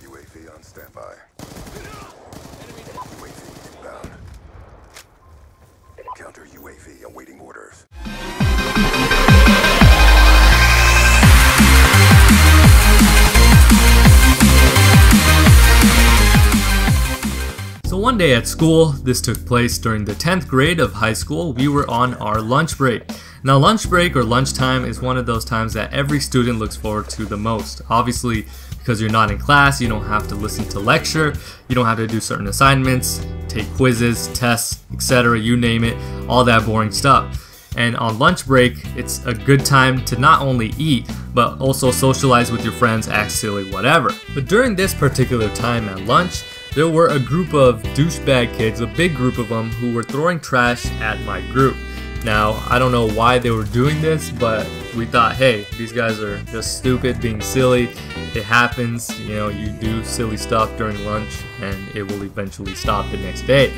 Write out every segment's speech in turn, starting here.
UAV on standby. UAV inbound. Counter UAV awaiting orders. So one day at school, this took place during the 10th grade of high school, we were on our lunch break. Now lunch break or lunchtime is one of those times that every student looks forward to the most. Obviously, because you're not in class, you don't have to listen to lecture, you don't have to do certain assignments, take quizzes, tests, etc., you name it, all that boring stuff. And on lunch break, it's a good time to not only eat, but also socialize with your friends, act silly, whatever. But during this particular time at lunch, there were a group of douchebag kids, a big group of them, who were throwing trash at my group. Now, I don't know why they were doing this, but we thought, hey, these guys are just stupid, being silly. It happens, you know, you do silly stuff during lunch and it will eventually stop the next day.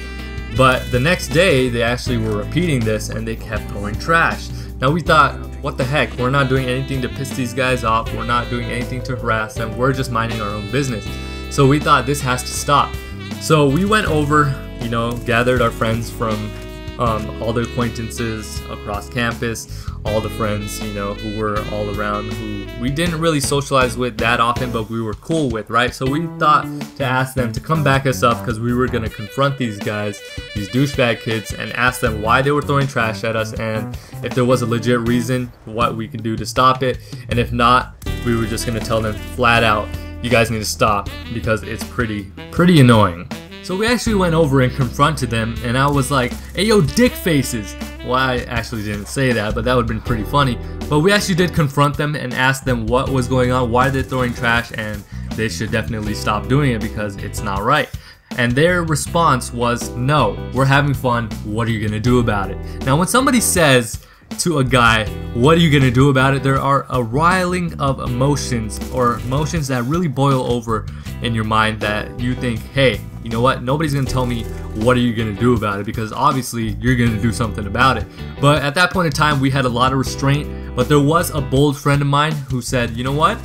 But the next day, they actually were repeating this and they kept throwing trash. Now we thought, what the heck, we're not doing anything to piss these guys off, we're not doing anything to harass them, we're just minding our own business. So we thought this has to stop. So we went over, you know, gathered our friends from all the acquaintances across campus, all the friends, you know, who were all around, who we didn't really socialize with that often, but we were cool with, right? So we thought to ask them to come back us up because we were going to confront these guys, these douchebag kids, and ask them why they were throwing trash at us and if there was a legit reason, what we could do to stop it. And if not, we were just going to tell them flat out, you guys need to stop because it's pretty annoying. So we actually went over and confronted them, and I was like, hey yo, dick faces. Well, I actually didn't say that, but that would have been pretty funny. But we actually did confront them and asked them what was going on, why they're throwing trash, and they should definitely stop doing it because it's not right. And their response was, no, we're having fun, what are you gonna do about it? Now when somebody says to a guy, what are you gonna do about it, there are a riling of emotions, or emotions that really boil over in your mind that you think, hey, you know what, nobody's gonna tell me what are you gonna do about it because obviously you're gonna do something about it. But at that point in time, we had a lot of restraint, but there was a bold friend of mine who said, you know what,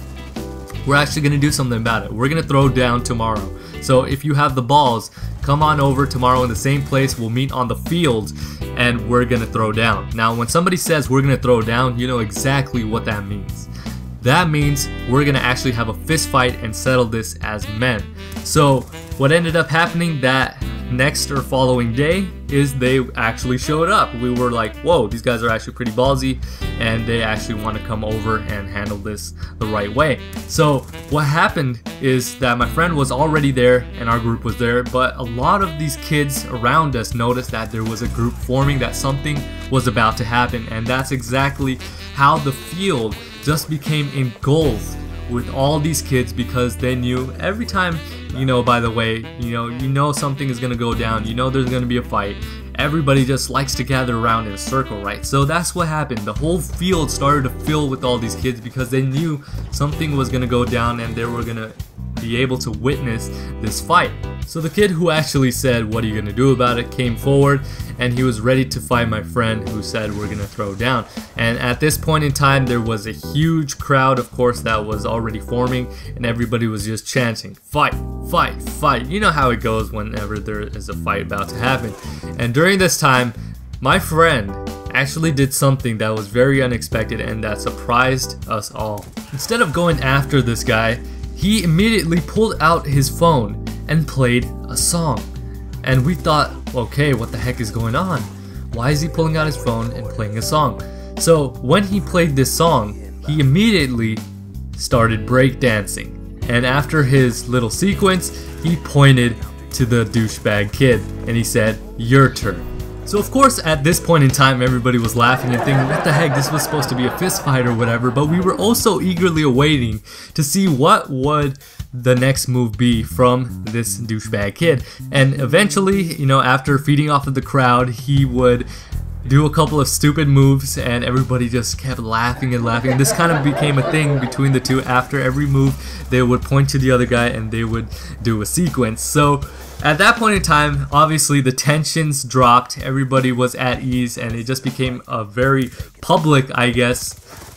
we're actually gonna do something about it. We're gonna throw down tomorrow. So if you have the balls, come on over tomorrow in the same place, we'll meet on the field and we're gonna throw down. Now when somebody says we're gonna throw down, you know exactly what that means. That means we're gonna actually have a fist fight and settle this as men. So what ended up happening that next or following day is they actually showed up. We were like, whoa, these guys are actually pretty ballsy and they actually want to come over and handle this the right way. So what happened is that my friend was already there and our group was there, but a lot of these kids around us noticed that there was a group forming, that something was about to happen, and that's exactly how the field just became engulfed with all these kids because they knew every time, you know, by the way, you know something is gonna go down, you know there's gonna be a fight. Everybody just likes to gather around in a circle, right? So that's what happened. The whole field started to fill with all these kids because they knew something was gonna go down and they were gonna be able to witness this fight. So the kid who actually said, what are you gonna do about it, came forward and he was ready to fight my friend who said we're gonna throw down. And at this point in time, there was a huge crowd, of course, that was already forming and everybody was just chanting, fight, fight, fight. You know how it goes whenever there is a fight about to happen. And during this time, my friend actually did something that was very unexpected and that surprised us all. Instead of going after this guy, he immediately pulled out his phone and played a song. And we thought, okay, what the heck is going on? Why is he pulling out his phone and playing a song? So when he played this song, he immediately started breakdancing. And after his little sequence, he pointed to the douchebag kid and he said, your turn. So of course at this point in time everybody was laughing and thinking, what the heck, this was supposed to be a fist fight or whatever, but we were also eagerly awaiting to see what would the next move be from this douchebag kid. And eventually, you know, after feeding off of the crowd, he would do a couple of stupid moves and everybody just kept laughing and laughing. This kind of became a thing between the two. After every move, they would point to the other guy and they would do a sequence. So at that point in time, obviously the tensions dropped, everybody was at ease, and it just became a very public, I guess,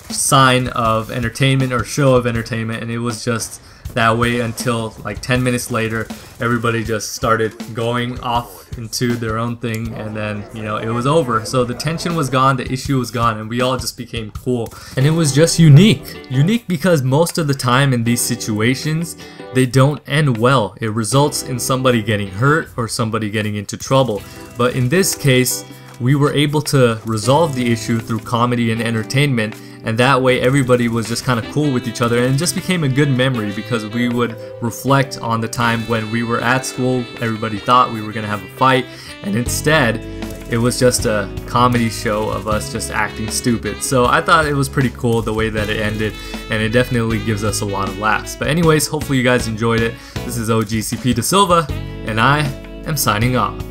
sign of entertainment or show of entertainment, and it was just that way until like 10 minutes later everybody just started going off into their own thing, and then it was over. So the tension was gone, the issue was gone, and we all just became cool. And it was just unique because most of the time in these situations they don't end well. It results in somebody getting hurt or somebody getting into trouble. But in this case, we were able to resolve the issue through comedy and entertainment, and that way everybody was just kind of cool with each other, and it just became a good memory because we would reflect on the time when we were at school. Everybody thought we were gonna have a fight, and instead it was just a comedy show of us just acting stupid. So I thought it was pretty cool the way that it ended, and it definitely gives us a lot of laughs. But anyways, hopefully you guys enjoyed it. This is OGCP Da Silva, and I am signing off.